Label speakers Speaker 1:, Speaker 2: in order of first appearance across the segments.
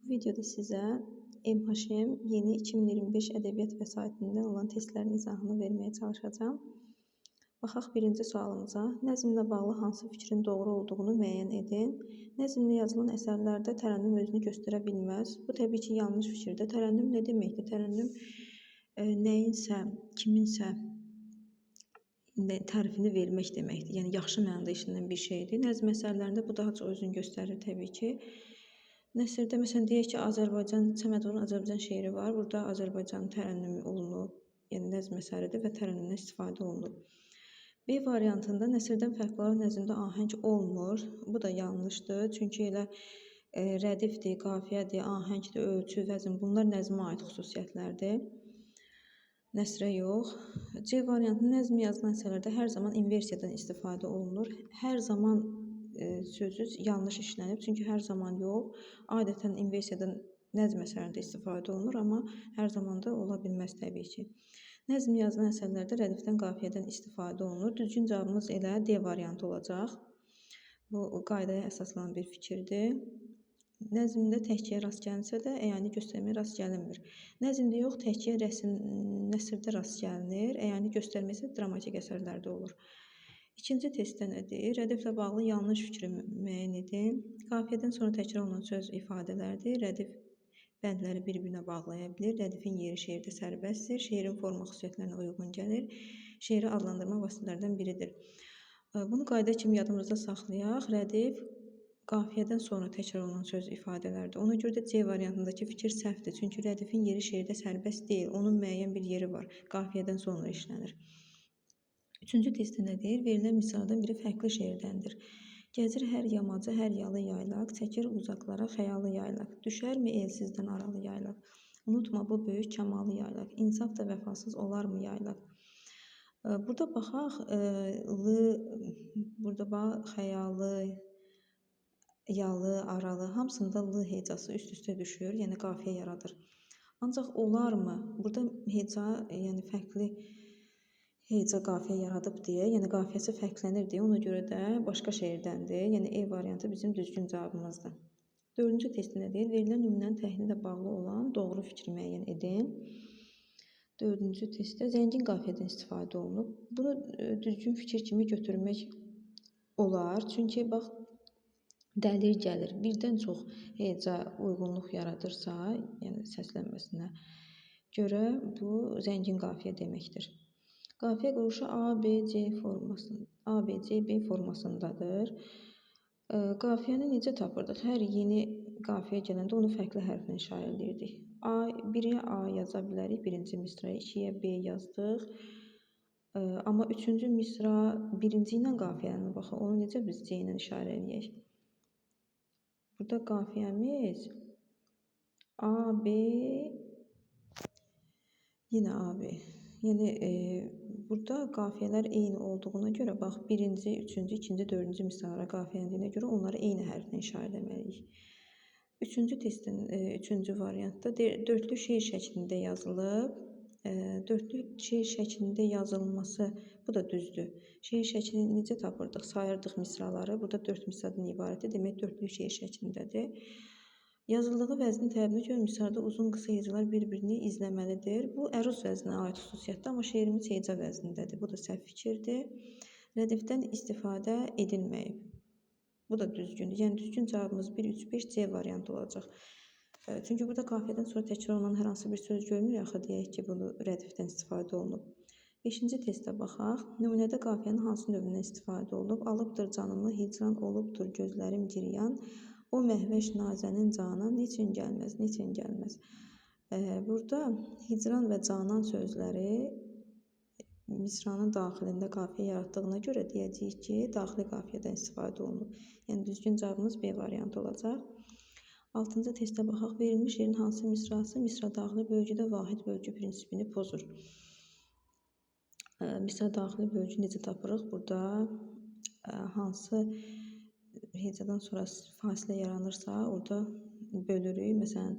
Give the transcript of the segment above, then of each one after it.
Speaker 1: Bu videoda sizə MHM yeni 2025 ədəbiyyat vəsaitindən olan testlərin izahını verməyə çalışacağam. Baxaq birinci sualımıza. Nəzmlə bağlı hansı fikrin doğru olduğunu müəyyən edin. Nəzmlə yazılan əsərlərdə tərənnüm özünü göstərə bilməz. Bu təbii ki, yanlış fikirdir. Tərənnüm nə deməkdir? Tərənnüm nəyinsə, kiminsə tərifini vermək deməkdir. Yəni, yaxşı mənada işlənən bir şeydir. Nəzm əsərlərində bu daha çox özünü göstərir təbii ki. Nəsrdə, məsələn, deyək ki, Səmədovun Azərbaycan şeiri var. Burada Azərbaycan tərənnümü olunub, yəni nəzm əsəridir və tərənnümdən istifadə olunub. B variantında nəsrdən fərqli olaraq nəzmdə ahəng olmur. Bu da yanlışdır. Çünki elə rədifdir, qafiyədir, ahəngdir, ölçü, vəzn bunlar nəzmə aid xüsusiyyətlərdir. Nəsrə yox. C variantında nəzm yazılan əsərlərdə hər zaman inversiyadan istifadə olunur. Hər zaman sözü yanlış işlənib. Çünki hər zaman yox. Adətən inversiyadan nəzm əsərlərində istifadə olunur, amma hər zaman da ola bilməz təbii ki. Nəzm yazılan əsərlərdə rədifdən, qafiyədən istifadə olunur. Düzgün cavabımız elə D variantı olacaq. Bu qaydaya əsaslanan bir fikirdir. Nəzmdə təhkiyə rast gəlinsə də əyani göstərməyə rast gəlinmir. Nəzmdə yox, təhkiyə nəsrdə rast gəlinir. Əyani göstərmə isə dramatik əsərlərdə olur. İkinci testdə nədir? Rədiflə bağlı yanlış fikri müəyyən edin. Qafiyədən sonra təkrar olunan söz ifadələrdir. Rədif bəndləri bir-birinə bağlaya bilir. Rədifin yeri şeirdə sərbəstdir. Şeirin forma xüsusiyyətlərinə uyğun gəlir. Şeiri adlandırma vasitələrdən biridir. Bunu qayda kimi yadımızda saxlayaq. Rədif qafiyədən sonra təkrar olunan söz ifadələrdir. Ona görə də C variantındakı fikir səhvdir. Çünki rədifin yeri şeirdə sərbəst deyil. Onun müəyyən bir yeri var. Qafiyədən sonra işlənir. Üçüncü testdə nədir? Verilən misradan biri fərqli şeirdəndir. Gəzir hər yamacı, hər yalı yaylaq, çəkir uzaqlara xəyalı yaylaq. Düşərmi elsizdən aralı yaylaq? Unutma bu böyük kəmalı yaylaq. İnsaf da vəfasız olarmı yaylaq? Burada baxaq, burada bax, xəyalı, yalı, aralı, hamısında l hecası üst-üstə düşür, yəni qafiyə yaradır. Ancaq olarmı? Burada heca, yəni fərqli heca qafiyə yaradıb deyə, yəni qafiyəsi fərqlənir deyə, ona görə də başqa şeirdəndir. Yəni E variantı bizim düzgün cavabımızdır. Dördüncü testi nədir? Verilən nümunənin təhlillə bağlı olan doğru fikri müəyyən edin. Dördüncü testdə zəngin qafiyədən istifadə olunub. Bunu düzgün fikir kimi götürmək olar. Çünki bax, dəlir gəlir. Birdən çox heca uyğunluq yaradırsa, yəni səslənməsinə görə bu zəngin qafiyə deməkdir. Qafiyə quruluşu ABC formasındadır. Qafiyəni necə tapırdıq? Hər yeni qafiyə gələndə onu fərqli hərflə işarə edirdik. Biriyə A yaza bilərik, birinci misraya, ikiyə B yazdıq. Amma üçüncü misra birinci ilə qafiyənin baxın, onu necə biz C ilə işarə edək? Burada qafiyəmiz AB, yenə AB. Yəni, burada qafiyələr eyni olduğuna görə, bax, birinci, üçüncü, ikinci, dördüncü misralara qafiyələniyinə görə onları eyni hərflə işarə etməliyik. Üçüncü testin, üçüncü variantda dördlü şeir şəklində yazılıb. Dördlü şeir şəklində yazılması, bu da düzdür. Şeir şəklini necə tapırdıq? Sayırdıq misraları. Burada 4 misradan ibarətdir. Demək, dördlü şeir şəklindədir. Yazıldığı vəznin təbinə görə misrada uzun qısa hecalar bir-birini izləməlidir. Bu əruz vəzninə aid xüsusiyyətdir, amma şeirimiz heca vəznindədir. Bu da səhv fikirdir. Rədifdən istifadə edilməyib. Bu da düzgündür. Yəni, düzgün cavabımız 1, 3, 5 C variantı olacaq. Çünki burada qafiyədən sonra təkrar olunan hər hansı bir söz görmürük. Axı deyək ki, bunu rədifdən istifadə olunub. 5-ci testə baxaq. Nümunədə qafiyənin hansı növündən istifadə olunub? Alıbdır canımı, hicran olubdur gözlərim giryan. O məhvəş nazənin canan, niçin gəlməz, niçin gəlməz. Burada hicran və canan sözləri misranın daxilində qafiyə yaratdığına görə deyəcəyik ki, daxili qafiyədən istifadə olunub. Yəni, düzgün cavabımız B variantı olacaq. 6-cı testə baxaq. Verilmiş yerin hansı misrası misra daxili bölgüdə vahid bölgü prinsipini pozur? Misra daxili bölgü necə tapırıq? Burada hansı hecadan sonra fasilə yaranırsa, orada bölürük. Məsələn,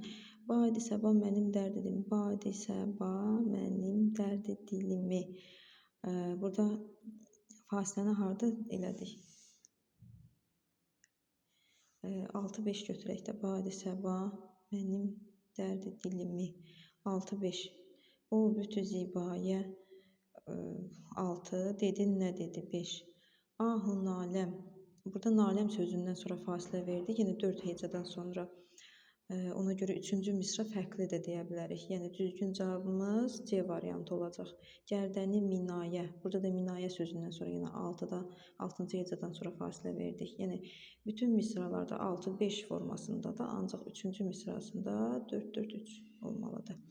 Speaker 1: Badi səba mənim dərd dilim, badi səba mənim dərd dilimi. Burada fasiləni harda elədik? 6-5 götürək də, badi səba mənim dərdi dilimi 6-5 ol bütü zibayə 6 dedin nə dedi 5 ahu naləm. Burada naləm sözündən sonra fasilə verdik. Yenə 4 hecadan sonra. Ona görə 3-cü misra fərqli də deyə bilərik. Yəni düzgün cavabımız C variantı olacaq. Gərdəni minayə. Burada da minayə sözündən sonra yenə 6-cı hecadan sonra fasilə verdik. Yəni bütün misralarda 6-5 formasında da ancaq 3-cü misrasında 4-4-3 olmalıdır.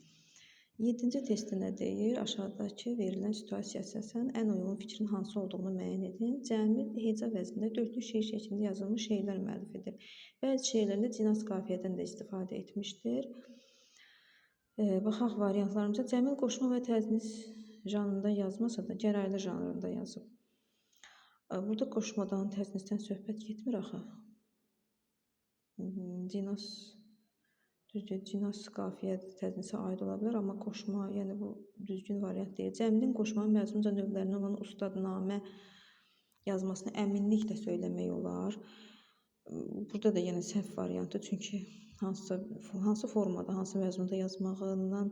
Speaker 1: 7-ci testdə nə deyir? Aşağıdakı verilən situasiya əsasən ən uyğun fikrin hansı olduğunu müəyyən edin. Cəmil heca vəznində dörtlük şeir şəklində yazılmış şeirlər müəllif edir. Bəzi şeirlərində cinas qafiyədən də istifadə etmişdir. Baxaq variantlarımıza. Cəmil qoşma və təznis janrında yazmasa da gəraylı janrında yazıb. Burada qoşmadan, təznisdən söhbət getmir axı. Cinas qafiyə təznisə aid ola bilər, amma qoşma, yəni bu düzgün variant deyil. Cəmilin qoşmanın məzmunca növlərindən olan ustadnamə yazmasını əminliklə söyləmək olar. Burada da yenə səhv variantı, çünki hansı formada, hansı məzmunda yazmağından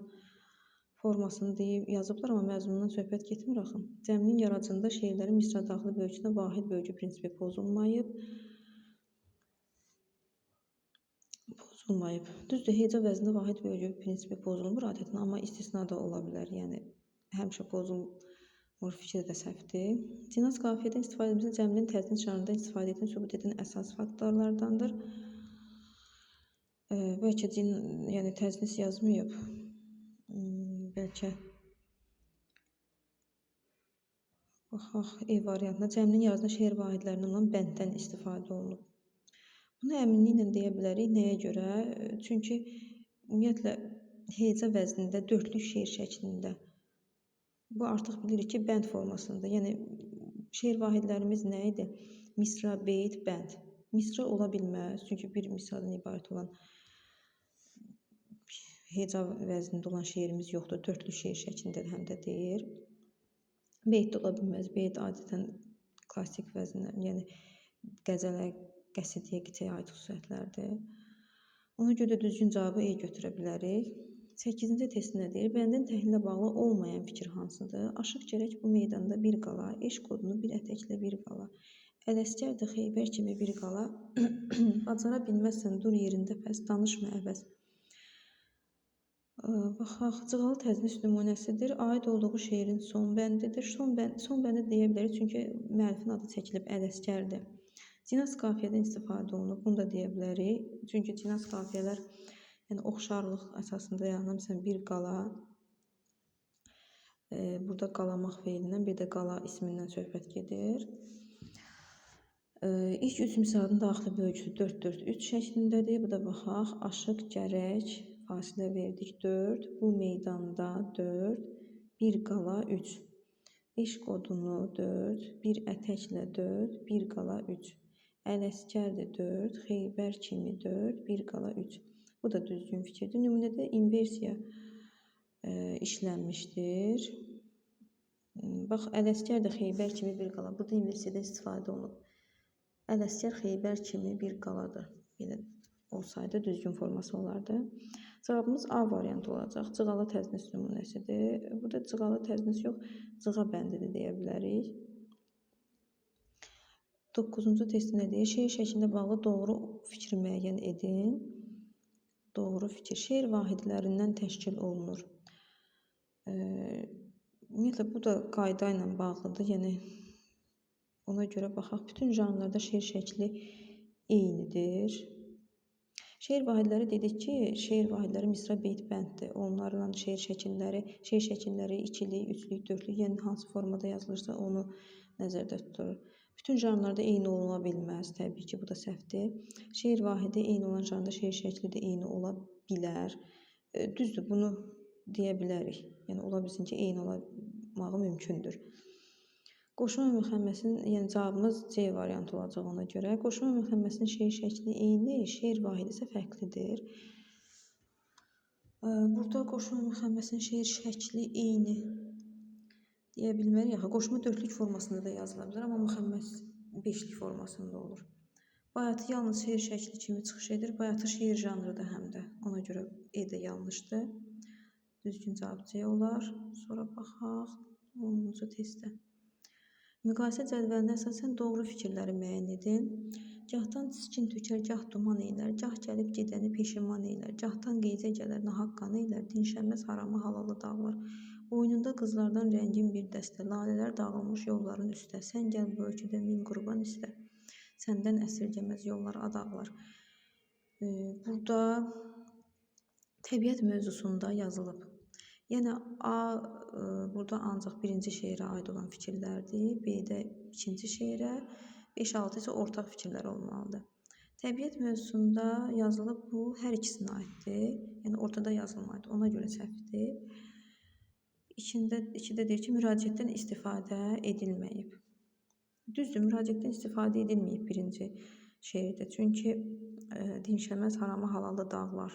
Speaker 1: formasını deyib yazıblar, amma məzmundan söhbət getmir axı. Cəmilin yaradıcılığında şeirlərin misra daxili bölgüsündə vahid bölgü prinsipi pozulmayıb. Düzdür, heca vəznində vahid bölgü prinsipi pozulmur adətən, amma istisna da ola bilər. Yəni həmişə pozulmur fikri də səhvdir. Cinas qafiyədən istifadə edilməsi Cəmilin təznis janrında istifadə etdiyini sübut edən əsas faktorlardandır. Bəlkə yəni təznis yazmayıb. Bəlkə baxaq E variantına. Cəmilin yaradıcı şeir vahidlərindən olan bənddən istifadə olunub. Bunu əminliklə deyə bilərik. Nəyə görə? Çünki ümumiyyətlə heca vəznində dörtlük şeir şəklində. Bu artıq bilirik ki, bənd formasında. Yəni şeir vahidlərimiz nə idi? Misra, beyt, bənd. Misra ola bilməz. Çünki bir misradan ibarət olan heca vəznində olan şeirimiz yoxdur. Dörtlük şeir şəklində həm də deyir. Beyt də ola bilməz. Beyt adətən klassik vəznlər, yəni qəzələ, qəsidiyyə, qitəyə aid xüsusiyyətlərdir. Ona görə də düzgün cavabı E götürə bilərik. 8-ci test nə deyir? Bəndin təhlilə bağlı olmayan fikir hansıdır? Aşıq gərək bu meydanda bir qala, eşq odunu bir ətəklə bir qala. Ələsgərdir Xeybər kimi bir qala. Bacara bilməzsən, dur yerində pəs, danışma əbəs. Baxaq, cığalı təznis nümunəsidir. Aid olduğu şeirin son bəndidir. Son bəndi deyə bilərik, çünki müəllifin adı çəkilib Ələsgərdir. Cinas qafiyədən istifadə olunub, bunu da deyə bilərik. Çünki cinas qafiyələr yəni oxşarlıq əsasında yaranır. Bir qala, burada qalamaq feilindən, bir də qala ismindən söhbət gedir. İlk 3 misranın daxili bölgüsü 4-4-3 şəklindədir. Bu da baxaq, aşıq gərək, fasilə verdik 4, bu meydanda 4, bir qala 3. Eşq odunu 4, bir ətəklə 4, bir qala 3. Ələsgərdir 4, Xeybər kimi 4, bir qala 3. Bu da düzgün fikirdir. Nümunədə inversiya işlənmişdir. Bax, Ələsgərdir Xeybər kimi bir qala. Burada inversiyada istifadə olunub. Ələsgər Xeybər kimi bir qaladır. Belə olsaydı düzgün forması olardı. Cavabımız A variantı olacaq. Cığalı təznis nümunəsidir. Burada cığalı təznis yox, cığa bəndidir deyə bilərik. 9-cu testi nə deyir? Şeir şəklində bağlı doğru fikri müəyyən edin. Doğru fikir. Şeir vahidlərindən təşkil olunur. Ümumiyyətlə, bu da qayda ilə bağlıdır. Yəni, ona görə baxaq. Bütün janrlarda şeir şəkli eynidir. Şeir vahidləri dedik ki, şeir vahidləri misra, beyt, bənddir. Onlarla şeir şəkilləri ikilik, üçlük, dörtlük, yəni hansı formada yazılırsa onu nəzərdə tutur. Bütün janrlarda eyni ola bilməz, təbii ki, bu da səhvdir. Şeir vahidi eyni olan janrda şeir şəkli də eyni ola bilər. Düzdür, bunu deyə bilərik. Yəni, ola bilsin ki, eyni olmağı mümkündür. Qoşma və müxəmməsin, yəni cavabımız C variantı olacaq ona görə. Qoşma və müxəmməsin şeir şəkli eyni, şeir vahidi isə fərqlidir. Burada qoşma və müxəmməsin şeir şəkli eyni deyə bilmərik. Qoşma dörtlük formasında da yazıla bilər, amma müxəmməs beşlik formasında olur. Bayatı yalnız şeir şəkli kimi çıxış edir. Bayatı şeir janrıdır həm də. Ona görə E də yanlışdır. Düzgün cavab C olar. Sonra baxaq 10-cu testdə. Müqayisə cədvəlinə əsasən doğru fikirləri müəyyən edin. Gahdan tiskin tökər, gah duman eylər, gah gəlib gedəni peşiman eylər, gahdan qeyzə gələr, nahaq qanı eylər, dinşənməz haramı halalı dağlar. Boynunda qızlardan rəngin bir dəstə, lalələr dağılmış yolların üstə, sən gəl bu ölkədə min qurban istə, səndən əsirgəməz yollar adaqlar. Burada təbiət mövzusunda yazılıb. Yəni A burada ancaq birinci şeirə aid olan fikirlərdir, B-də ikinci şeirə, 5-6 isə ortaq fikirlər olmalıdır. Təbiət mövzusunda yazılıb, bu hər ikisinə aiddir. Yəni ortada yazılmaydı, ona görə səhvdir. İkidə deyir ki, müraciətdən istifadə edilməyib. Düzdür, müraciətdən istifadə edilməyib birinci şeirdə. Çünki dinşəməz haramı halalı dağlar.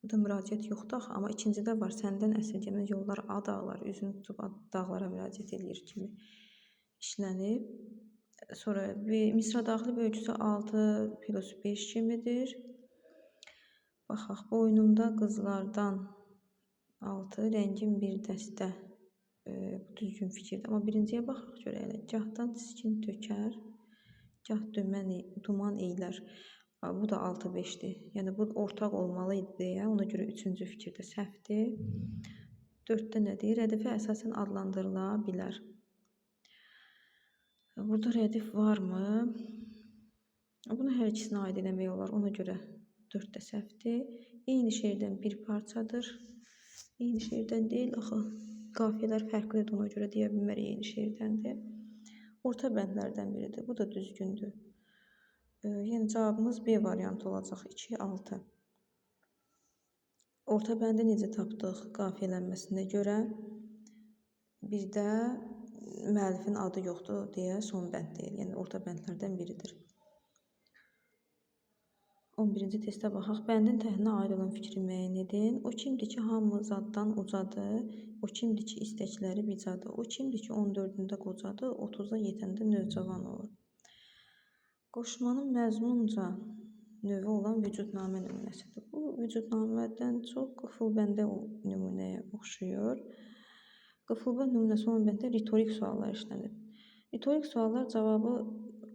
Speaker 1: Burada müraciət yoxdur, amma ikincidə var. Səndən əsirgəməz yollar dağlar, üzünü tutub dağlara müraciət edir kimi işlənib. Sonra misra daxili bölgüsü 6+5 kimidir. Baxaq, boynumda qızlardan 6, rəngin bir dəstə. Bu düzgün fikirdir. Amma birinciyə baxaq görək elə. Gahdan tiskin tökər, gah duman eylər. Bu da 6-5'dir. Yəni bu ortaq olmalı idi deyə, ona görə üçüncü fikirdə səhvdir. 4-də nə deyir? Rədifə əsasən adlandırıla bilər. Burada rədif varmı? Bunu hər ikisinə aid eləmək olar. Ona görə 4-də səhvdir. Eyni şeirdən bir parçadır. Eyni şeirdən deyil, axı qafiyələr fərqlidir, ona görə deyə bilmərik eyni şeirdəndir. Orta bəndlərdən biridir. Bu da düzgündür. Yəni cavabımız B variantı olacaq. 2-6. Orta bəndi necə tapdıq? Qafiyələnməsinə görə. Bir də müəllifin adı yoxdur deyə son bənd deyil. Yəni orta bəndlərdən biridir. 11-ci testə baxaq. Bəndin təhrinə aid olan fikri müəyyən edin. O kimdir ki, hamı zaddan ucadır. O kimdir ki, istəkləri bicadır. O kimdir ki, 14-də qocadır. 30-a yetəndə növcavan olur. Qoşmanın məzmunca növü olan vücudnamə nümunəsidir. Bu vücudnamədən çox qıfılbəndə nümunəyə oxşuyur. Qıfılbənd nümunəsi olan bənddə ritorik suallar işlənib. Ritorik suallar cavabı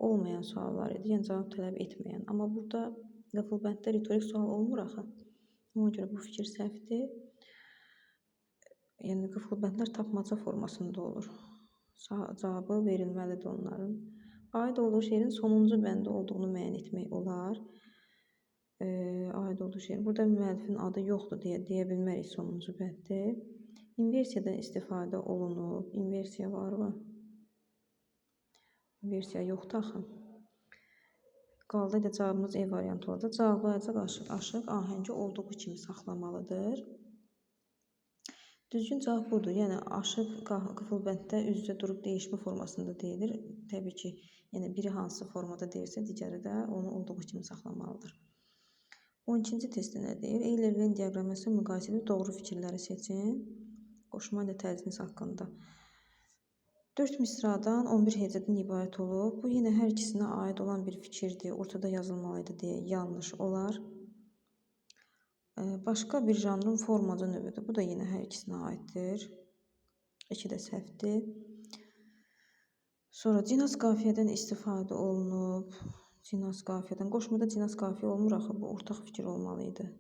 Speaker 1: olmayan suallar idi, yəni cavab tələb etməyən. Amma burada qıfılbənddə ritorik sual olmur axı. Ona görə bu fikir səhvdir. Yəni qıfılbəndlər tapmaca formasında olur. Cavabı verilməlidir onların. Aid olduğu şeirin sonuncu bəndi olduğunu müəyyən etmək olar. Aid olduğu şeir. Burada müəllifin adı yoxdur deyə bilmərik sonuncu bəndi. İnversiyadan istifadə olunub. İnversiya var mı? İnversiya yoxdur axı. Qaldı da cavabımız E variantı olacaq. Cavablayacaq aşıq ahəngi olduğu kimi saxlamalıdır. Düzgün cavab budur. Yəni aşıq qıfılbənddə üz-üzə durub dəyişmə formasında deyilir. Təbii ki, yəni biri hansı formada deyirsə, digəri də onu olduğu kimi saxlamalıdır. 12-ci testdə nə deyir? Eyler-Venn diaqramı müqayisəli doğru fikirləri seçin. Qoşma ilə təznis haqqında. 4 misradan 11 hecədən ibarət olub. Bu yenə hər ikisinə aid olan bir fikirdir. Ortada yazılmalıydı deyə yanlış olar. Başqa bir janrın formaca növüdür. Bu da yenə hər ikisinə aiddir. 2 də səhvdir. Sonra cinas qafiyədən istifadə olunub. Cinas qafiyədən. Qoşmada cinas qafiyə olmur axı. Bu ortaq fikir olmalıydı.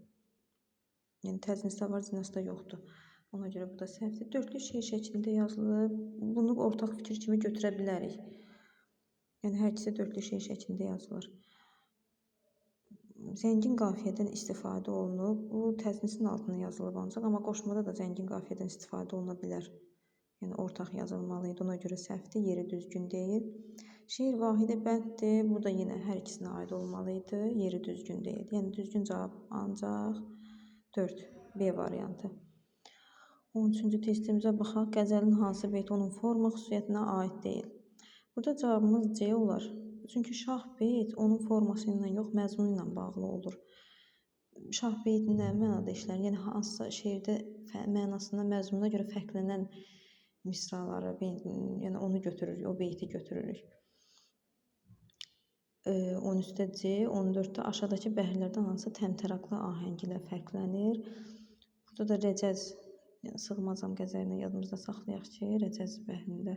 Speaker 1: Yəni təznisdə var, cinasda yoxdur. Ona görə bu da səhvdir. Dörtlü şeir şəklində yazılıb. Bunu ortaq fikir kimi götürə bilərik. Yəni hər ikisi dörtlü şeir şəklində yazılır. Zəngin qafiyədən istifadə olunub. Bu təznisin altına yazılıb ancaq, amma qoşmada da zəngin qafiyədən istifadə oluna bilər. Yəni ortaq yazılmalıydı. Ona görə səhvdir, yeri düzgün deyil. Şeir vahidə bənddir. Bu da yenə hər ikisinə aid olmalıydı. Yeri düzgün deyil. Yəni düzgün cavab ancaq 4. B variantı. 13-cü testimizə baxaq. Qəzəlin hansı beyti onun forma xüsusiyyətinə aid deyil? Burada cavabımız C olar. Çünki şah beyt onun forması ilə yox, məzmunu ilə bağlı olur. Şah beyt nə mənada işlənir? Yəni hansısa şeirdə mənasından, məzmununa görə fərqlənən misraları, yəni onu götürürük, o beyti götürürük. 13-də C, 14-də aşağıdakı bəhrlərdən hansı təmtəraqlı ahəng ilə fərqlənir? Burada da Rəcəz, yəni Sığmazam qəzəlini yadımızda saxlayaq ki, Rəcəz bəhrində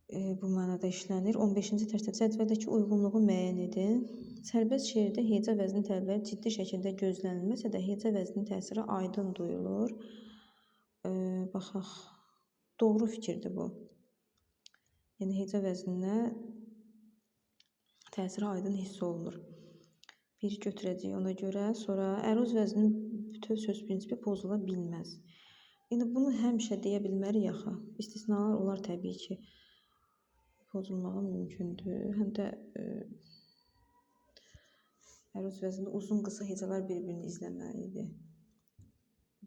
Speaker 1: bu mənada işlənir. 15-ci tərsdə cədvəldəki uyğunluğu müəyyən edin. Sərbəst şeirdə heca vəzni tələbləri ciddi şəkildə gözlənilməsə də heca vəznin təsiri aydın duyulur. Baxaq, doğru fikirdir bu. Yəni heca vəzninə təsiri aydın hiss olunur. Bir götürəcəyik ona görə. Sonra əruz vəzninin bütöv söz prinsipi pozula bilməz. Yəni bunu həmişə deyə bilmərik axı. İstisnalar olar təbii ki. Pozulmağı mümkündür. Həm də əruz vəznində uzun qısa hecalar bir-birini izləməlidir.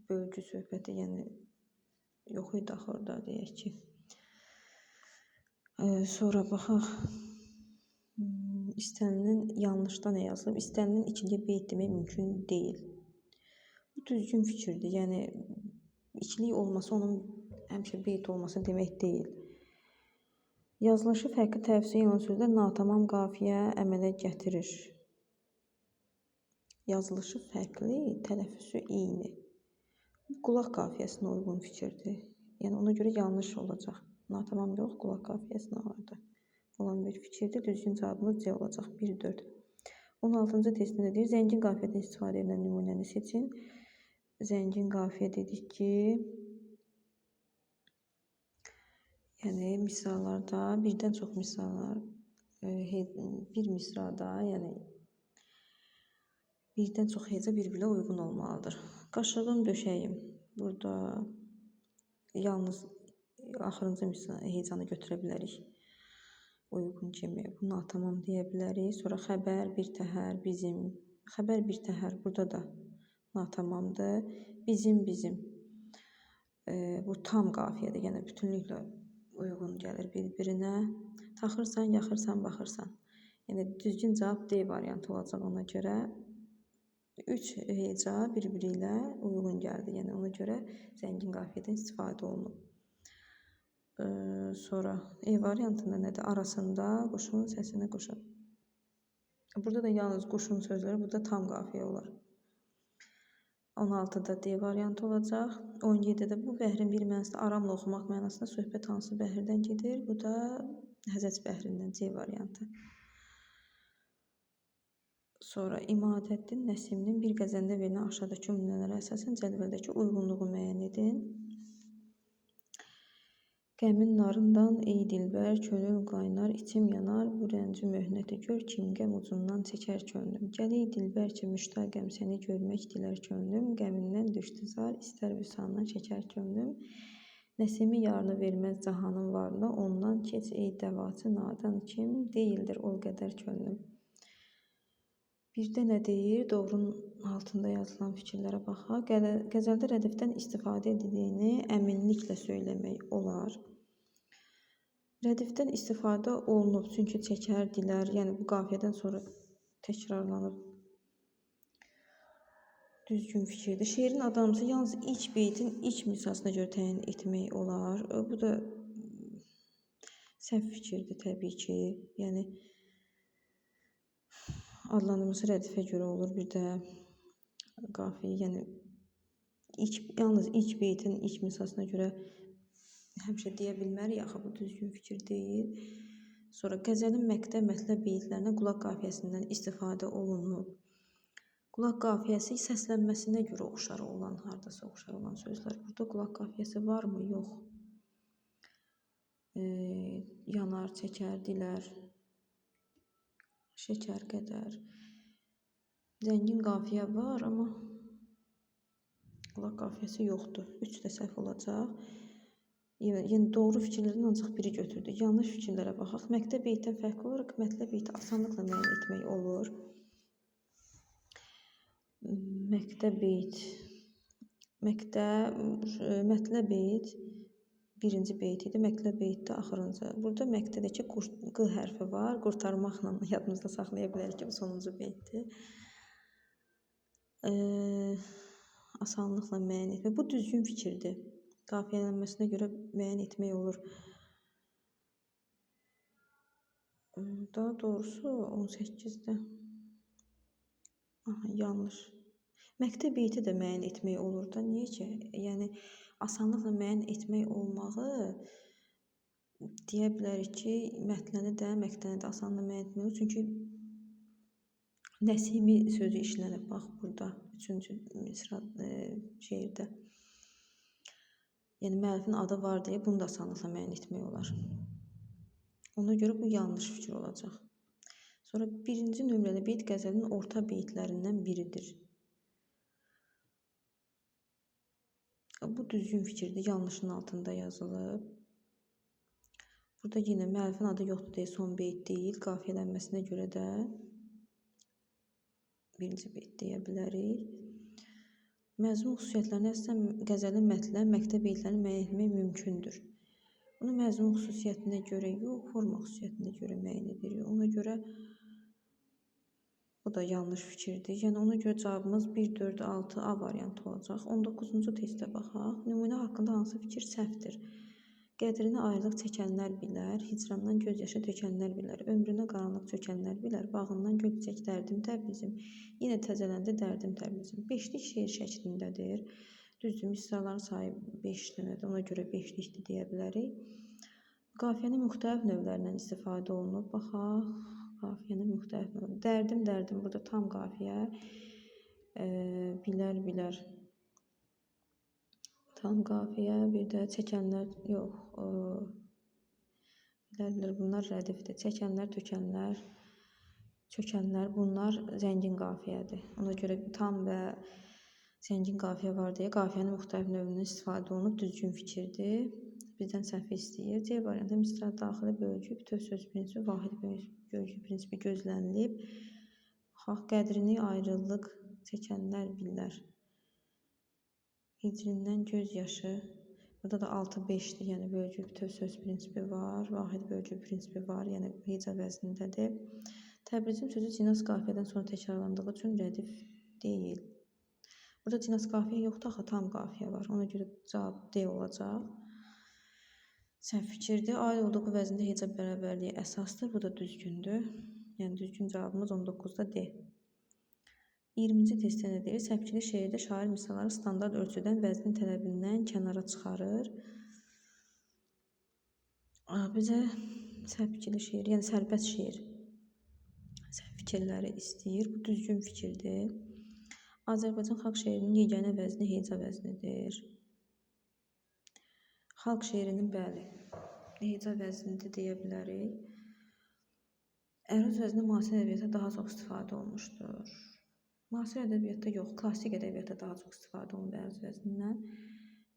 Speaker 1: Bölgü söhbəti, yəni yox idi axı orada deyək ki. Sonra baxaq. İstənilən yanlışda nə yazılıb? İstənilən ikinci beyt demək mümkün deyil. Bu düzgün fikirdir. Yəni ikilik olması onun həmişə beyt olması demək deyil. Yazılışı fərqli tələffüzü olan sözlər natamam qafiyə əmələ gətirir. Yazılışı fərqli, tələffüzü eyni. Qulaq qafiyəsinə uyğun fikirdir. Yəni ona görə yanlış olacaq. Natamam yox, qulaq qafiyəsinə olan bir fikirdir. Düzgün cavabımız C olacaq. 1-4. 16-cı testində deyir, zəngin qafiyədən istifadə edilən nümunəni seçin. Zəngin qafiyə dedik ki, yəni misralarda birdən çox misralar, bir misrada, yəni birdən çox heca bir-birinə uyğun olmalıdır. Qaşığım, döşəyim. Burada yalnız axırıncı hecanı götürə bilərik. Uyğun kimi. Bunu atamam deyə bilərik. Sonra xəbər, birtəhər, bizim. Xəbər, birtəhər. Burada da natamamdır. Bizim. Bu tam qafiyədir. Yəni bütünlüklə uyğun gəlir bir-birinə. Taxırsan, yaxırsan, baxırsan. Yəni düzgün cavab D variantı olacaq ona görə. 3 heca bir-biri ilə uyğun gəldi. Yəni ona görə zəngin qafiyədən istifadə olunub. Sonra E variantında nədir? Arasında quşun səsinə quşun. Burada da yalnız quşun sözləri, burada tam qafiyə olar. 16-da D variantı olacaq. 17-də bu bəhrin bir mənasında aramla oxumaq mənasında söhbət hansı bəhirdən gedir? Bu da Həzəc bəhrindən C variantı. Sonra İmadəddin Nəsiminin bir qəzəlində verilən aşağıdakı nümunələrə əsasən cədvəldəki uyğunluğu müəyyən edin. Qəmin narından ey dilbər, könül qaynar, içim yanar, bu rənci möhnəti gör, kim qəm ucundan çəkər könlüm. Gəlik dilbər ki, müştaqəm səni görmək dilər könlüm, qəmindən düşdü zar, istər vüsandan çəkər könlüm. Nəsimi yarını verməz cahanın varına, ondan keç ey dəvaçı nadan kim, deyildir ol qədər könlüm. Bir də nə deyir? Doğrunun altında yazılan fikirlərə baxaq. Qəzəldə rədifdən istifadə edildiyini əminliklə söyləmək olar. Rədifdən istifadə olunub, çünki çəkər, dilər, yəni bu qafiyədən sonra təkrarlanıb. Düzgün fikirdir. Şeirin adamcısı yalnız ilk beytin ilk misrasına görə təyin etmək olar. Bu da səhv fikirdir təbii ki. Yəni adlandırması rədifə görə olur. Bir də qafiyə, yəni yalnız ilk beytin ilk misrasına görə həmişə deyə bilmərik, axı bu düzgün fikir deyil. Sonra qəzəlin məqtə mətləb beytlərinə qulaq qafiyəsindən istifadə olunub. Qulaq qafiyəsi səslənməsinə görə oxşar olan, hardasa oxşar olan sözlər. Burada qulaq qafiyəsi varmı? Yox. Yanar, çəkər, dilər, şəkər qədər. Zəngin qafiyə var, amma qulaq qafiyəsi yoxdur. 3 də səhv olacaq. Yəni doğru fikirlərdən ancaq biri götürdük. Yanlış fikirlərə baxaq. Məqtə beytdən fərqli olaraq mətləb beyti asanlıqla müəyyən etmək olur. Məqtə beyt. Mətləb beyt birinci beyt idi. Mətləb beytdə axırıncı. Burada məqtədəki q hərfi var. Qurtarmaqla yadımızda saxlaya bilərik ki, bu sonuncu beytdir. Asanlıqla müəyyən etmək. Bu düzgün fikirdir. Qafiyələnməsinə görə müəyyən etmək olur. Daha doğrusu 18'də. Aha, yanlış. Məktəb beyti də müəyyən etmək olur da. Niyə ki? Yəni asanlıqla müəyyən etmək olmağı deyə bilərik ki, mətnəni də, məktəni də asanlıqla müəyyən etmək olur. Çünki Nəsimi sözü işlənib bax burada 3-cü misra şeirdə. Yəni müəllifin adı var deyə bunu da asanlıqla müəyyən etmək olar. Ona görə bu yanlış fikir olacaq. Sonra 1-ci nömrəli beyt qəzəlin orta beytlərindən biridir. Bu düzgün fikirdir, yanlışın altında yazılıb. Burada yenə müəllifin adı yoxdur deyə son beyt deyil, qafiyələnməsinə görə də birinci beyt deyə bilərik. Məzmun xüsusiyyətlərini əsasən qəzəlin mətnlə məktəb beytlərini müəyyən etmək mümkündür. Bunu məzmun xüsusiyyətinə görə yox, forma xüsusiyyətinə görə müəyyən edirik. Ona görə bu da yanlış fikirdir. Yəni ona görə cavabımız 1, 4, 6 A variantı olacaq. 19-cu testə baxaq. Nümunə haqqında hansı fikir səhvdir? Qədrini ayrılıq çəkənlər bilər, hicrandan göz yaşı tökənlər bilər, ömrünə qaranlıq çökənlər bilər, bağından göl çək dərdim Təbrizim, yenə təzələndi dərdim Təbrizim. Beşlik şeir şəklindədir. Düzdür, misraların sayı 5 dənədir, ona görə beşlikdir deyə bilərik. Qafiyənin müxtəlif növlərindən istifadə olunub. Baxaq, qafiyənin müxtəlif növləri. Dərdim, dərdim, burada tam qafiyə, bilər. Tam qafiyə, bir də çəkənlər, yox, bilər, bunlar rədifdir. Çəkənlər, tökənlər, çökənlər, bunlar zəngin qafiyədir. Ona görə tam və zəngin qafiyə var deyə qafiyənin müxtəlif növündən istifadə olunub, düzgün fikirdir. Bizdən səhvi istəyir. C variantı misra daxili bölgü, bütöv söz prinsipi, vahid bölgü prinsipi gözlənilib. Baxaq, qədrini ayrılıq çəkənlər bilər. Hicrindən göz yaşı, burada da 6-5'dir, yəni bölgü bütöv söz prinsipi var, vahid bölgü prinsipi var, yəni heca vəznindədir. Təbrizim sözü cinas qafiyədən sonra təkrarlandığı üçün rədif deyil. Burada cinas qafiyə yoxdur, axı tam qafiyə var, ona görə cavab D olacaq. Səhv fikirdir, aid olduğu vəzində heca bərabərliyi əsasdır, bu da düzgündür. Yəni düzgün cavabımız 19'da D. 20-ci testdə nə deyir? Səpkili şeirdə şair misalları standart ölçüdən vəznin tələbindən kənara çıxarır. Bizə səpkili şeir, yəni sərbəst şeir səhv fikirləri istəyir. Bu düzgün fikirdir. Azərbaycan xalq şeirinin yeganə vəzni heca vəznidir. Xalq şeirinin bəli, heca vəznidir deyə bilərik. Əruz vəzni müasir ədəbiyyatda daha çox istifadə olunmuşdur. Müasir ədəbiyyatda yox, klassik ədəbiyyatda daha çox istifadə olunur əruz vəznindən.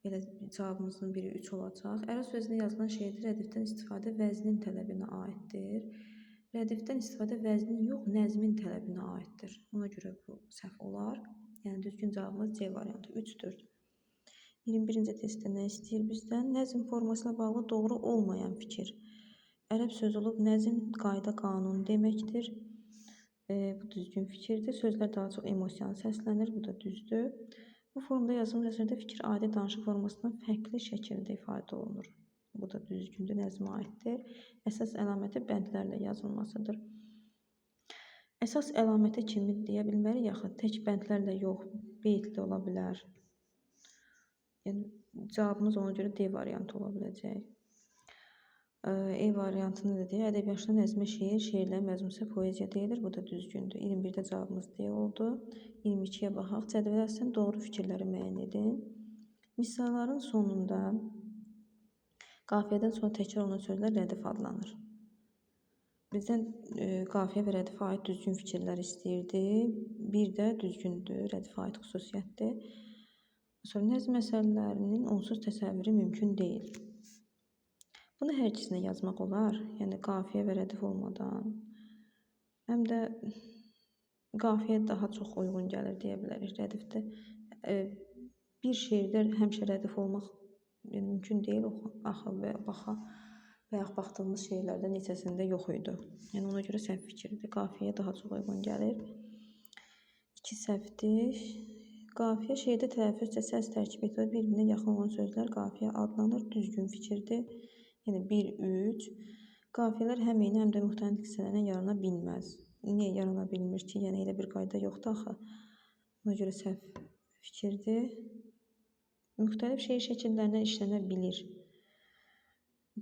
Speaker 1: Belə cavabımızın biri 3 olacaq. Əruz vəznində yazılan şeirdə rədifdən istifadə vəznin tələbinə aiddir. Rədifdən istifadə vəznin yox, nəzmin tələbinə aiddir. Ona görə bu səhv olar. Yəni düzgün cavabımız C variantı 3-4. 21-ci testdə nə istəyir bizdən? Nəzm forması ilə bağlı doğru olmayan fikir. Ərəb sözü olub nəzm, qayda, qanun deməkdir. Bu düzgün fikirdir. Sözlər daha çox emosiyalı səslənir. Bu da düzdür. Bu formda yazılmış əsərdə fikir adi danışıq formasından fərqli şəkildə ifadə olunur. Bu da düzgündür, nəzmə aiddir. Əsas əlaməti bəndlərlə yazılmasıdır. Əsas əlaməti kimi deyə bilmərik, yaxı tək bəndlərlə yox, beytli ola bilər. Yəni cavabımız ona görə D variantı ola biləcək. E variantını da deyir. Ədəbiyyatçının nəzmə şeir, şeirlərin məzmunsa poeziya deyilir. Bu da düzgündür. 21'də cavabımız D oldu. 22'yə baxaq. Cədvələ əsasən doğru fikirləri müəyyən edin. Misraların sonunda qafiyədən sonra təkrar olunan sözlər rədif adlanır. Bizdən qafiyə və rədifə aid düzgün fikirlər istəyirdi. Bir də düzgündür, rədifə aid xüsusiyyətdir. Sonra nəzm əsərlərinin onsuz təsəvvürü mümkün deyil. Bunu hər ikisinə yazmaq olar, yəni qafiyə və rədif olmadan. Həm də qafiyə daha çox uyğun gəlir deyə bilərik. Rədifdə bir şeirdə həmişə rədif olmaq mümkün deyil. Axı və bayaq baxdığımız şeirlərdə neçəsində yox idi. Yəni ona görə səhv fikirdir. Qafiyə daha çox uyğun gəlir. 2 səhvdir. Qafiyə şeirdə tələffüzcə səs tərkib edilir. Bir-birinə yaxın olan sözlər qafiyə adlanır. Düzgün fikirdir. Yəni 1, 3. Qafiyələr həm eyni, həm də müxtəlif hissələrdən yarana bilməz. Niyə yarana bilmir ki? Yəni elə bir qayda yoxdur axı. Ona görə səhv fikirdir. Müxtəlif şeir şəkillərindən işlənə bilir.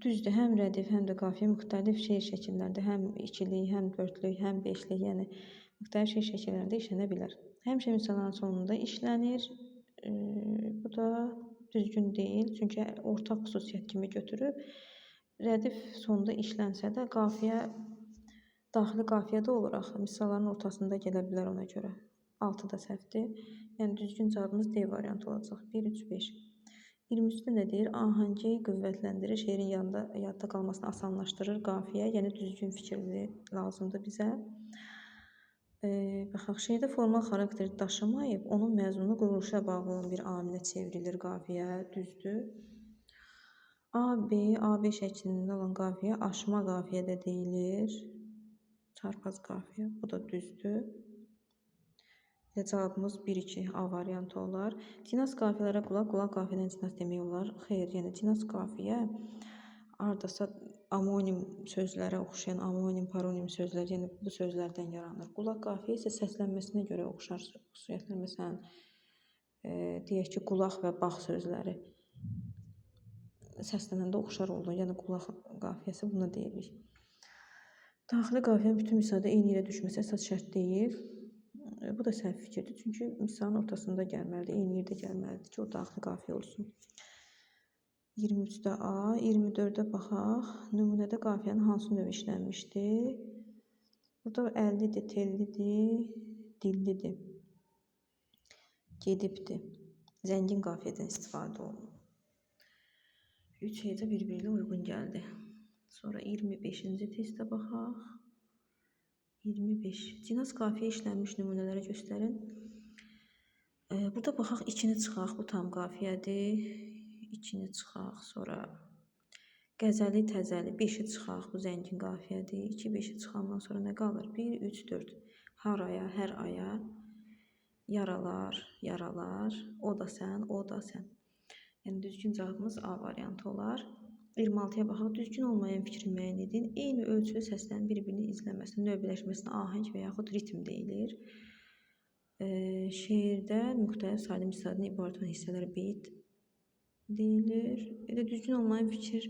Speaker 1: Düzdür, həm rədif, həm də qafiyə müxtəlif şeir şəkillərdə, həm ikilik, həm dördlük, həm beşlik, yəni müxtəlif şeir şəkillərində işlənə bilər. Həmişə misraların sonunda işlənir. Bu da düzgün deyil, çünki ortaq xüsusiyyət kimi götürüb. Rədif sonunda işlənsə də qafiyə, daxili qafiyə də olur axı, misraların ortasında gələ bilər ona görə. 6 da səhvdir. Yəni düzgün cavabımız D variantı olacaq. 1, 3, 5. 23-də nə deyir? Ahəngi qüvvətləndirir, şeirin yadda qalmasını asanlaşdırır qafiyə, yəni düzgün fikirdir, lazımdır bizə. Baxaq, şeirdə formal xarakteri daşımayıb, onun məzmunu quruluşa bağlı olan bir amilə çevrilir qafiyə, düzdür. AB şəklində olan qafiyə aşma qafiyə də deyilir. Çarpaz qafiyə, bu da düzdür. Cavabımız 1-2 A variantı olar. Cinas qafiyələrə qulaq qafiyədən cinas demək olar. Xeyr, yəni cinas qafiyə hardasa amonim sözlərə oxşayan amonim, paronim sözlər, yəni bu sözlərdən yaranır. Qulaq qafiyə isə səslənməsinə görə oxşar xüsusiyyətlər. Məsələn, deyək ki, qulaq və bax sözləri səslənəndə oxşar olur. Yəni qulaq qafiyəsi buna deyirik. Daxili qafiyənin bütün misrada eyni yerə düşməsi əsas şərt deyil. Bu da səhv fikirdir. Çünki misranın ortasında gəlməlidir, eyni yerdə gəlməlidir ki, o daxili qafiyə olsun. 23-də A, 24-də baxaq. Nümunədə qafiyənin hansı növ işlənmişdir? Burada əllidir, tellidir, dillidir, gedibdir. Zəngin qafiyədən istifadə olunur. 3 heca bir-birinə uyğun gəldi. Sonra 25-ci testə baxaq. 25. Cinas qafiyə işlənmiş nümunələri göstərin. Burada baxaq, 2-ni çıxaq, bu tam qafiyədir. 2-ni çıxaq, sonra qəzəli, təzəli, 5-i çıxaq, bu zəngin qafiyədir. 2, 5-i çıxandan sonra nə qalır? 1, 3, 4. Haraya, hər aya, yaralar, yaralar, o da sən, o da sən. Yəni düzgün cavabımız A variantı olar. 26-ya baxaq, düzgün olmayan fikri müəyyən edin. Eyni ölçülü səslərin bir-birini izləməsinə, növbələşməsinə ahəng və yaxud ritm deyilir. Şeirdə müxtəlif saylı misradan ibarət olan hissələr beyt deyilir. Düzgün olmayan fikir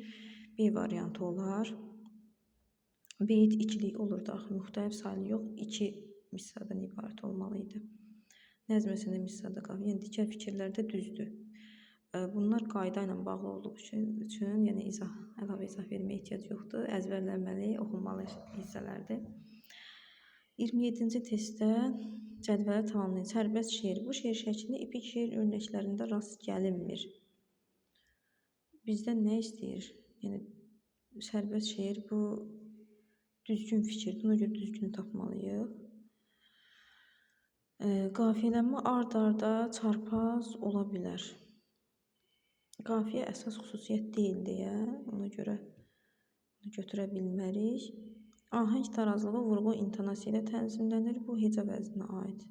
Speaker 1: B variantı olar. Beyt ikilik olur da, müxtəlif saylı yox, 2 misradan ibarət olmalı idi. Nəzməsinə misrada qalır. Yəni digər fikirlərdə düzdür. Bunlar qayda ilə bağlı olduğu üçün yəni əlavə izah verməyə ehtiyac yoxdur. Əzbərlənməli, oxunmalı hissələrdir. 27-ci testdə cədvələ tamamlayın. Sərbəst şeir. Bu şeir şəklində epik şeir örnəklərində rast gəlinmir. Bizdən nə istəyir? Yəni sərbəst şeir bu düzgün fikirdir. Ona görə düzgün tapmalıyıq. Qafiyələnmə ard-arda çarpaz ola bilər. Qafiyə əsas xüsusiyyət deyil deyə, ona görə bunu götürə bilmərik. Ahəng tarazlığı vurğu intonasiya ilə tənzimlənir. Bu heca vəzninə aid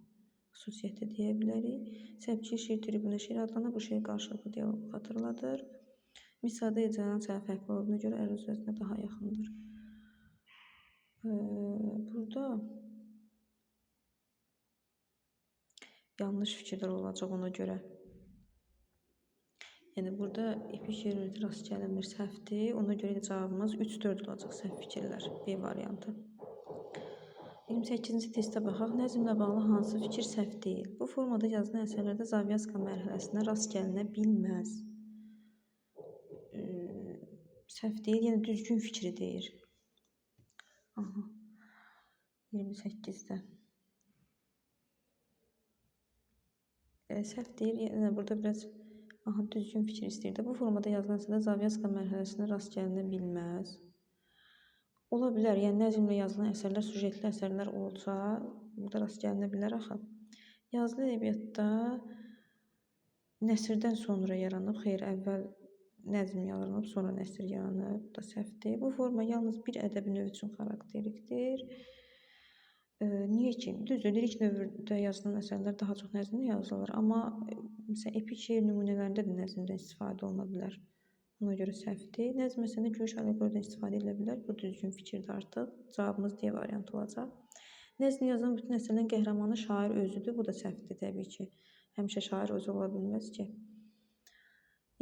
Speaker 1: xüsusiyyəti deyə bilərik. Səbki şeir tribuna şeir adlanır. Bu şeir qarşılıqlı dialoqu xatırladır. Misrada icradan səbəb fərqli olduğuna görə əruz vəzninə daha yaxındır. Burada yanlış fikirlər olacaq ona görə. Yəni burada epik şeir örnəkləri rast gəlinmir, səhvdir. Ona görə cavabımız 3-4 olacaq səhv fikirlər. B variantı. 28-ci testə baxaq. Nəzmlə bağlı hansı fikir səhv deyil? Bu formada yazılan əsərlərdə Zavyaska mərhələsinə rast gəlinə bilməz. Səhv deyil, yəni düzgün fikri deyir. 28-də. Səhv deyil, yəni burada biraz düzgün fikir istəyirdi. Bu formada yazılan əsərdə Zavyaska mərhələsinə rast gəlinə bilməz. Ola bilər, yəni nəzmlə yazılan əsərlər, sujetli əsərlər olsa, burada rast gəlinə bilər axı. Yazılı ədəbiyyatda nəsrdən sonra yaranıb, xeyr, əvvəl nəzm yaranıb, sonra nəsr yaranıb, bu da səhvdir. Bu forma yalnız bir ədəbi növ üçün xarakterikdir. Niyə ki? Düzdür, lirik növdə yazılan əsərlər daha çox nəzmlə yazılır, amma məsələn, epik şeir nümunələrində də nəzmdən istifadə oluna bilər. Ona görə səhvdir. Nəzm məsələn gümüş allegoriyadan istifadə edilə bilər. Bu düzgün fikirdir artıq. Cavabımız D variantı olacaq. Nəzm yazan bütün əsərlərin qəhrəmanı şair özüdür. Bu da səhvdir təbii ki. Həmişə şair özü ola bilməz ki.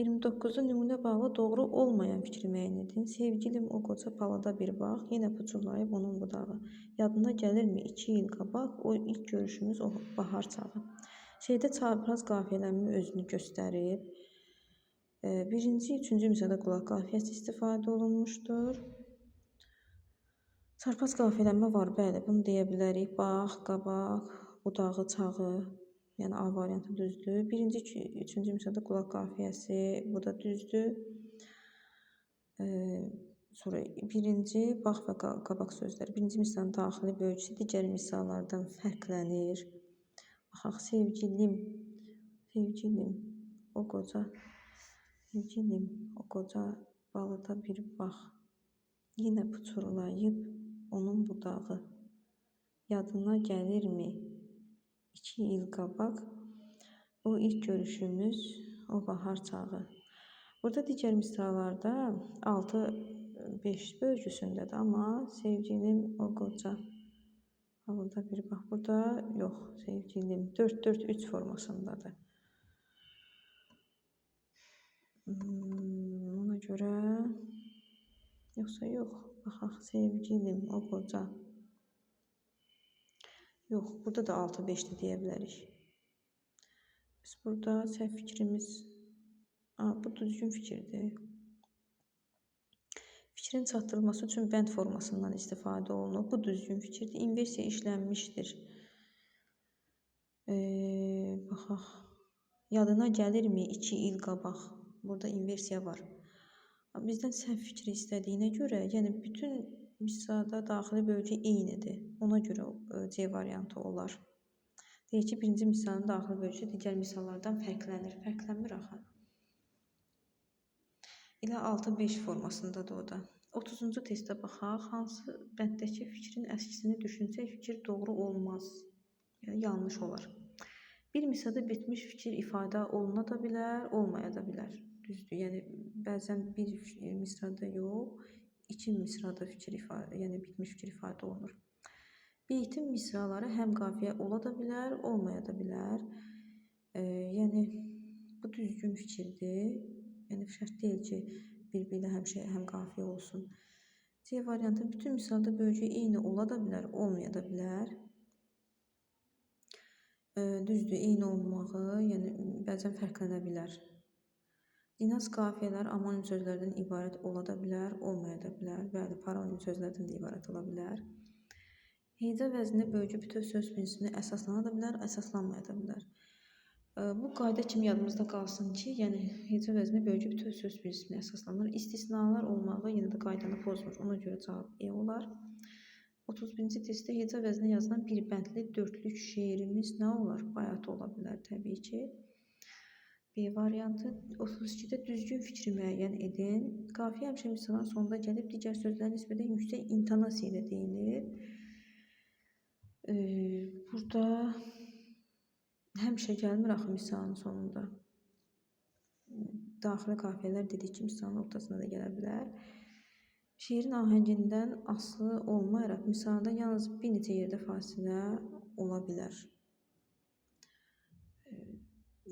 Speaker 1: 29-cu nümunə bağlı doğru olmayan fikri müəyyən edin. Sevgilim o qoca palada bir bax, yenə puçurlayıb onun budağı. Yadına gəlirmi 2 il qabaq o ilk görüşümüz o bahar çağı. Şeydə çapraz qafiyələnmə özünü göstərib. Birinci, üçüncü misrada qulaq qafiyəsi istifadə olunmuşdur. Çarpaz qafiyələnmə var, bəli, bunu deyə bilərik. Bax, qabaq, budağı, çağı. Yəni A variantı düzdür. Birinci, üçüncü misrada qulaq qafiyəsi, bu da düzdür. Sonra birinci, bax və qabaq sözləri. Birinci misranın daxili bölgüsü digər misallardan fərqlənir. Baxaq, sevgilim, o qoca, balada bir bax, yenə puçurlayıb onun budağı. Yadına gəlirmi? 2 il qabaq o ilk görüşümüz o bahar çağı. Burada digər misralarda 6-5 bölgüsündədir, amma sevgilim o qoca. Burada bir bax, burada yox, sevgilim 4-4-3 formasındadır. Ona görə yoxsa yox, baxaq, sevgilim o qoca. Yox, burada da 6-5-də deyə bilərik. Biz burada səhv fikrimiz, bu düzgün fikirdir. Fikrin çatdırılması üçün bənd formasından istifadə olunub. Bu düzgün fikirdir. İnversiya işlənmişdir. Baxaq, yadına gəlirmi 2 il qabaq? Burada inversiya var. Bizdən səhv fikri istədiyinə görə, yəni bütün misrada daxili bölgü eynidir. Ona görə C variantı olar. Deyək ki, birinci misranın daxili bölgüsü digər misallardan fərqlənir. Fərqlənmir axı. Elə 6-5 formasındadır o da. 30-cu testə baxaq. Hansı bənddəki fikrin əskisini düşünsək, fikir doğru olmaz. Yəni yanlış olar. Bir misrada bitmiş fikir ifadə oluna da bilər, olmaya da bilər. Düzdür. Yəni bəzən bir misrada yox, 2 misrada yəni bitmiş fikir ifadə olunur. Beytin misraları həm qafiyə ola da bilər, olmaya da bilər. Yəni bu düzgün fikirdir. Yəni şərt deyil ki, bir-birinə həmişə həm qafiyə olsun. C variantı bütün misrada bölgü eyni ola da bilər, olmaya da bilər. Düzdür, eyni olmağı, yəni bəzən fərqlənə bilər. Dinaz qafiyələr amonim sözlərdən ibarət ola da bilər, olmaya da bilər. Bəli, paronim sözlərdən də ibarət ola bilər. Heca vəzni bölgü bütöv söz prinsipinə əsaslana da bilər, əsaslanmaya da bilər. Bu qayda kimi yadımızda qalsın ki, yəni heca vəzni bölgü bütöv söz prinsipinə əsaslanır. İstisnalar olmağı yenə də qaydanı pozmur. Ona görə cavab E olar. 31-ci testdə heca vəzinə yazılan bir bəndli dördlük şeirimiz nə olar? Bayatı ola bilər təbii ki. B variantı. 32-də düzgün fikri müəyyən edin. Qafiyə həmişə misalın sonunda gəlib, digər sözlərin nisbətən yüksək intonasiya ilə deyilir. Burada həmişə gəlmir axı misalın sonunda. Daxili qafiyələr dedik ki, misalın ortasına da gələ bilər. Şeirin ahəngindən asılı olmayaraq, misalda yalnız bir neçə yerdə fasilə ola bilər.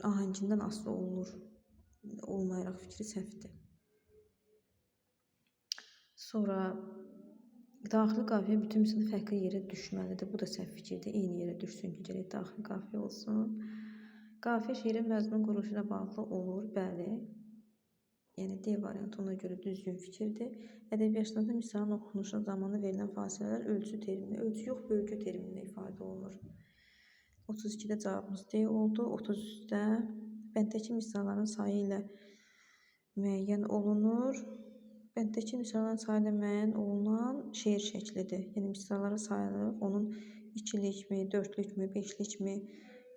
Speaker 1: Ahəngindən asılı olmayaraq fikri səhvdir. Sonra daxili qafiyə bütün misalda fərqli yerə düşməlidir. Bu da səhv fikirdir. Eyni yerə düşsün ki, gərək daxili qafiyə olsun. Qafiyə şeirin məzmun quruluşu ilə bağlı olur, bəli. Yəni D variantı ona görə düzgün fikirdir. Ədəbiyyatçılıqda misalın oxunuşu zamanı verilən fasilələr ölçü termini, ölçü yox, bölgü termininə ifadə olunur. 32-də cavabımız D oldu. 33-də bənddəki misalların sayı ilə müəyyən olunur. Bənddəki misalların sayı ilə müəyyən olunan şeir şəklidir. Yəni misallara sayılır, onun 2-likmi, 4-lükmü, 5-likmi,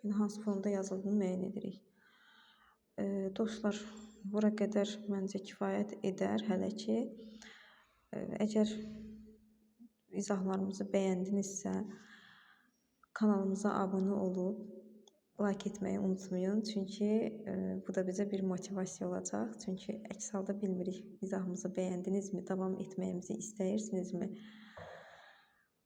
Speaker 1: yəni hansı formada yazıldığını müəyyən edirik. Dostlar, bura qədər məncə kifayət edər hələ ki. Əgər izahlarımızı bəyəndinizsə, kanalımıza abunə olub, like etməyi unutmayın. Çünki bu da bizə bir motivasiya olacaq. Çünki əks halda bilmirik izahımızı bəyəndinizmi, davam etməyimizi istəyirsinizmi?